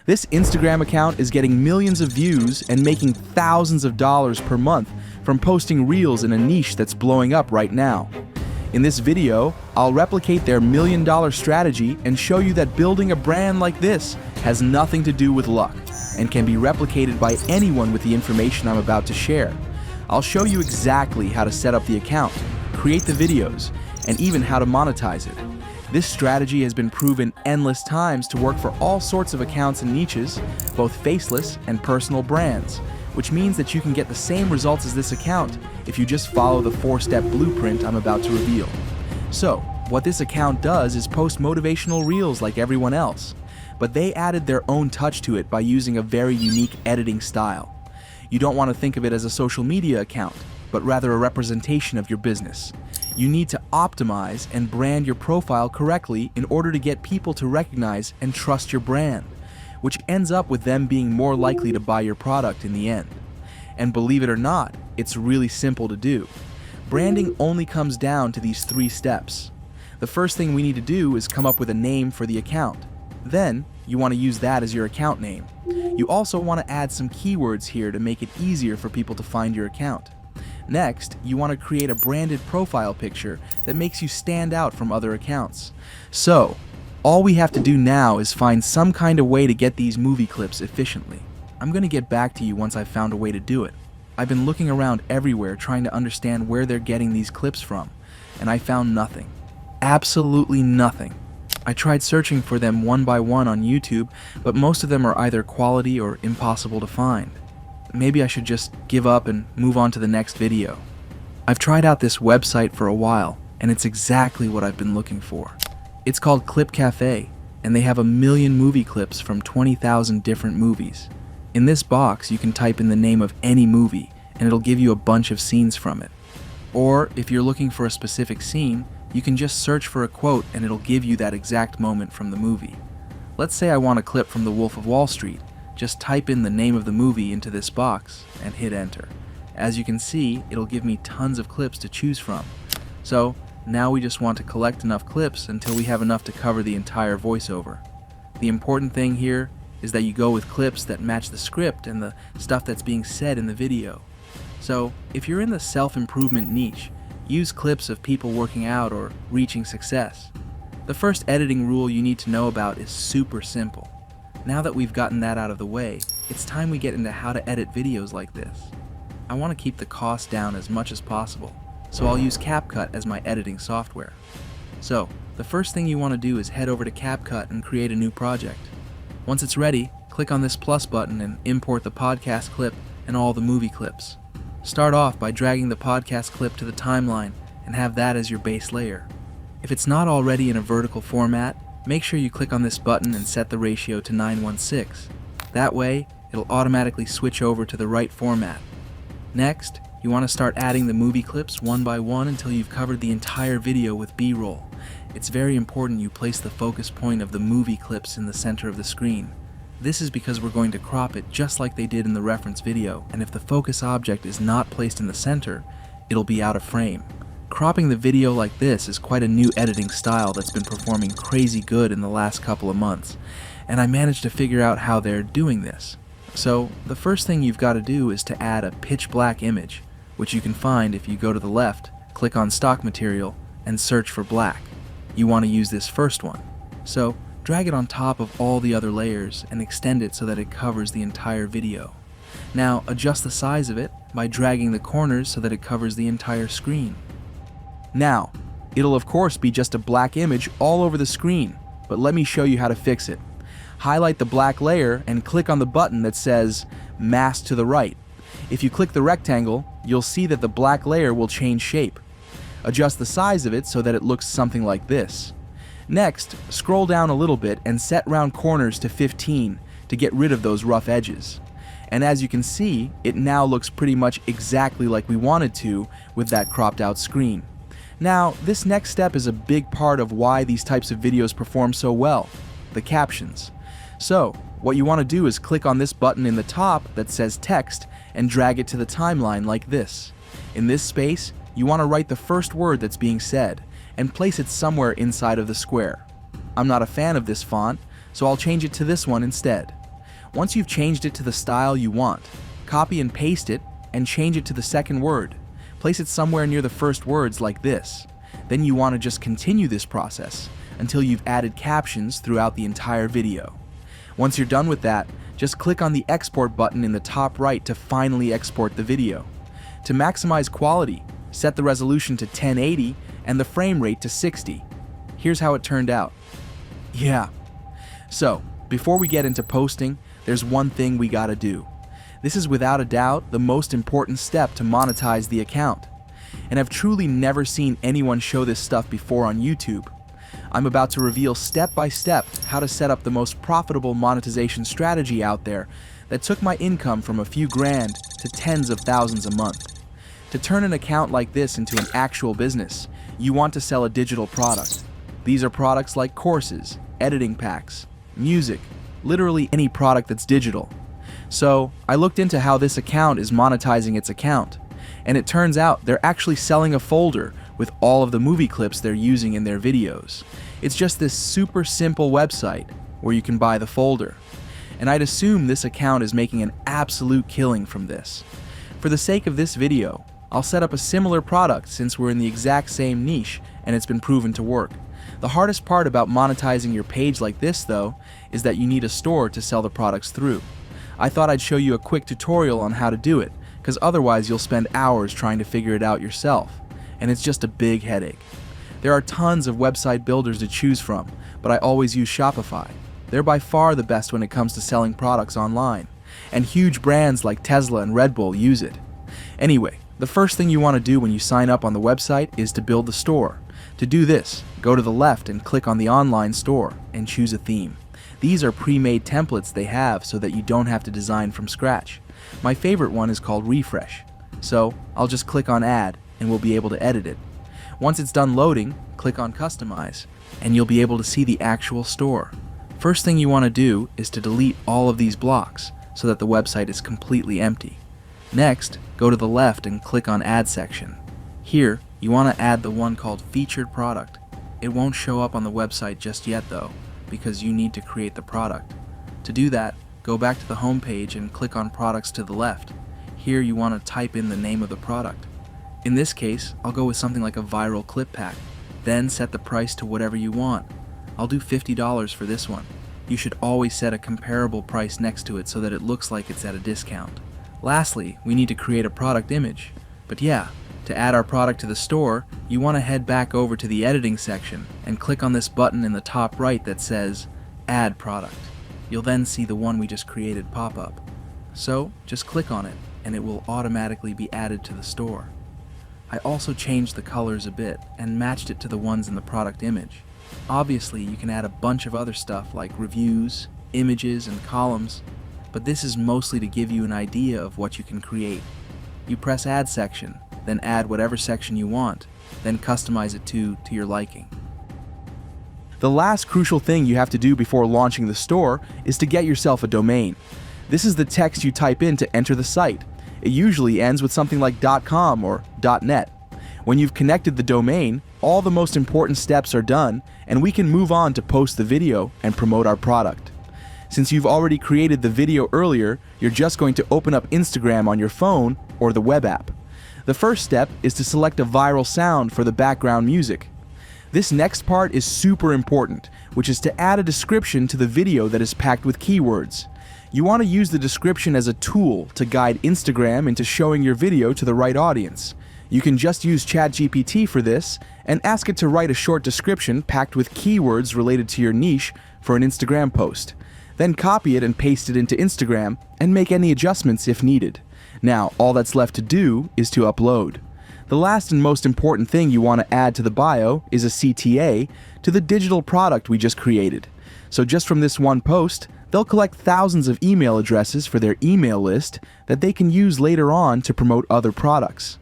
This Instagram account is getting millions of views and making thousands of dollars per month from posting reels in a niche that's blowing up right now. In this video, I'll replicate their $1 million strategy and show you that building a brand like this has nothing to do with luck and can be replicated by anyone with the information I'm about to share. I'll show you exactly how to set up the account, create the videos, and even how to monetize it. This strategy has been proven endless times to work for all sorts of accounts and niches, both faceless and personal brands, which means that you can get the same results as this account if you just follow the 4-step blueprint I'm about to reveal. So, what this account does is post motivational reels like everyone else, but they added their own touch to it by using a very unique editing style. You don't want to think of it as a social media account, but rather a representation of your business. You need to optimize and brand your profile correctly in order to get people to recognize and trust your brand, which ends up with them being more likely to buy your product in the end. And believe it or not, it's really simple to do. Branding only comes down to these 3 steps. The first thing we need to do is come up with a name for the account. Then, you want to use that as your account name. You also want to add some keywords here to make it easier for people to find your account. Next, you want to create a branded profile picture that makes you stand out from other accounts. So, all we have to do now is find some kind of way to get these movie clips efficiently. I'm going to get back to you once I've found a way to do it. I've been looking around everywhere trying to understand where they're getting these clips from, and I found nothing. Absolutely nothing. I tried searching for them one by one on YouTube, but most of them are either quality or impossible to find. Maybe I should just give up and move on to the next video. I've tried out this website for a while, and it's exactly what I've been looking for. It's called Clip Cafe, and they have 1 million movie clips from 20,000 different movies. In this box, you can type in the name of any movie, and it'll give you a bunch of scenes from it. Or, if you're looking for a specific scene, you can just search for a quote and it'll give you that exact moment from the movie. Let's say I want a clip from The Wolf of Wall Street. Just type in the name of the movie into this box and hit enter. As you can see, it'll give me tons of clips to choose from. So, now we just want to collect enough clips until we have enough to cover the entire voiceover. The important thing here is that you go with clips that match the script and the stuff that's being said in the video. So, if you're in the self-improvement niche, use clips of people working out or reaching success. The first editing rule you need to know about is super simple. Now that we've gotten that out of the way, it's time we get into how to edit videos like this. I want to keep the cost down as much as possible, so I'll use CapCut as my editing software. So, the first thing you want to do is head over to CapCut and create a new project. Once it's ready, click on this plus button and import the podcast clip and all the movie clips. Start off by dragging the podcast clip to the timeline and have that as your base layer. If it's not already in a vertical format, make sure you click on this button and set the ratio to 9:1:6. That way, it'll automatically switch over to the right format. Next, you want to start adding the movie clips one by one until you've covered the entire video with B-roll. It's very important you place the focus point of the movie clips in the center of the screen. This is because we're going to crop it just like they did in the reference video, and if the focus object is not placed in the center, it'll be out of frame. Cropping the video like this is quite a new editing style that's been performing crazy good in the last couple of months, and I managed to figure out how they're doing this. So, the first thing you've got to do is to add a pitch black image, which you can find if you go to the left, click on stock material, and search for black. You want to use this first one. So, drag it on top of all the other layers and extend it so that it covers the entire video. Now, adjust the size of it by dragging the corners so that it covers the entire screen. Now, it'll of course be just a black image all over the screen, but let me show you how to fix it. Highlight the black layer and click on the button that says Mask to the right. If you click the rectangle, you'll see that the black layer will change shape. Adjust the size of it so that it looks something like this. Next, scroll down a little bit and set round corners to 15 to get rid of those rough edges. And as you can see, it now looks pretty much exactly like we wanted to with that cropped out screen. Now, this next step is a big part of why these types of videos perform so well, the captions. So, what you want to do is click on this button in the top that says text and drag it to the timeline like this. In this space, you want to write the first word that's being said and place it somewhere inside of the square. I'm not a fan of this font, so I'll change it to this one instead. Once you've changed it to the style you want, copy and paste it and change it to the second word. Place it somewhere near the first words like this. Then you want to just continue this process until you've added captions throughout the entire video. Once you're done with that, just click on the export button in the top right to finally export the video. To maximize quality, set the resolution to 1080 and the frame rate to 60. Here's how it turned out. Yeah. So, before we get into posting, there's one thing we gotta do. This is without a doubt the most important step to monetize the account. And I've truly never seen anyone show this stuff before on YouTube. I'm about to reveal step by step how to set up the most profitable monetization strategy out there that took my income from a few grand to tens of thousands a month. To turn an account like this into an actual business, you want to sell a digital product. These are products like courses, editing packs, music, literally any product that's digital. So I looked into how this account is monetizing its account, and it turns out they're actually selling a folder with all of the movie clips they're using in their videos. It's just this super simple website where you can buy the folder. And I'd assume this account is making an absolute killing from this. For the sake of this video, I'll set up a similar product since we're in the exact same niche and it's been proven to work. The hardest part about monetizing your page like this, though, is that you need a store to sell the products through. I thought I'd show you a quick tutorial on how to do it, because otherwise you'll spend hours trying to figure it out yourself, and it's just a big headache. There are tons of website builders to choose from, but I always use Shopify. They're by far the best when it comes to selling products online, and huge brands like Tesla and Red Bull use it. Anyway, the first thing you want to do when you sign up on the website is to build the store. To do this, go to the left and click on the online store and choose a theme. These are pre-made templates they have so that you don't have to design from scratch. My favorite one is called Refresh. So I'll just click on Add and we'll be able to edit it. Once it's done loading, click on Customize and you'll be able to see the actual store. First thing you want to do is to delete all of these blocks so that the website is completely empty. Next, go to the left and click on Add section. Here, you want to add the one called Featured Product. It won't show up on the website just yet though, because you need to create the product. To do that, go back to the home page and click on Products to the left. Here you want to type in the name of the product. In this case, I'll go with something like a viral clip pack. Then set the price to whatever you want. I'll do $50 for this one. You should always set a comparable price next to it so that it looks like it's at a discount. Lastly, we need to create a product image. But yeah, to add our product to the store, you want to head back over to the editing section and click on this button in the top right that says Add Product. You'll then see the one we just created pop up. So just click on it and it will automatically be added to the store. I also changed the colors a bit and matched it to the ones in the product image. Obviously, you can add a bunch of other stuff like reviews, images, and columns, but this is mostly to give you an idea of what you can create. You press Add section, then add whatever section you want, then customize it to your liking. The last crucial thing you have to do before launching the store is to get yourself a domain. This is the text you type in to enter the site. It usually ends with something like .com or .net. When you've connected the domain, all the most important steps are done, and we can move on to post the video and promote our product. Since you've already created the video earlier, you're just going to open up Instagram on your phone or the web app. The first step is to select a viral sound for the background music. This next part is super important, which is to add a description to the video that is packed with keywords. You want to use the description as a tool to guide Instagram into showing your video to the right audience. You can just use ChatGPT for this and ask it to write a short description packed with keywords related to your niche for an Instagram post. Then copy it and paste it into Instagram and make any adjustments if needed. Now, all that's left to do is to upload. The last and most important thing you want to add to the bio is a CTA to the digital product we just created. So just from this one post, they'll collect thousands of email addresses for their email list that they can use later on to promote other products.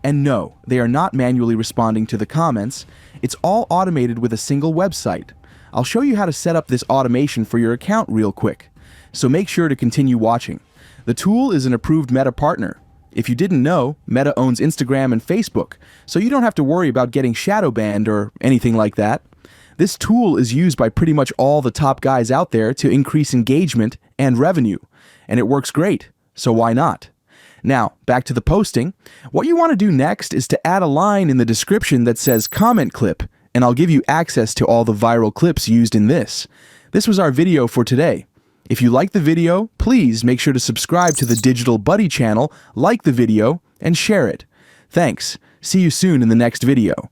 And no, they are not manually responding to the comments. It's all automated with a single website. I'll show you how to set up this automation for your account real quick. So make sure to continue watching. The tool is an approved Meta partner. If you didn't know, Meta owns Instagram and Facebook, so you don't have to worry about getting shadow banned or anything like that. This tool is used by pretty much all the top guys out there to increase engagement and revenue, and it works great, so why not? Now, back to the posting. What you want to do next is to add a line in the description that says comment clip, and I'll give you access to all the viral clips used in this. This was our video for today. If you like the video, please make sure to subscribe to the Digital Buddy channel, like the video, and share it. Thanks. See you soon in the next video.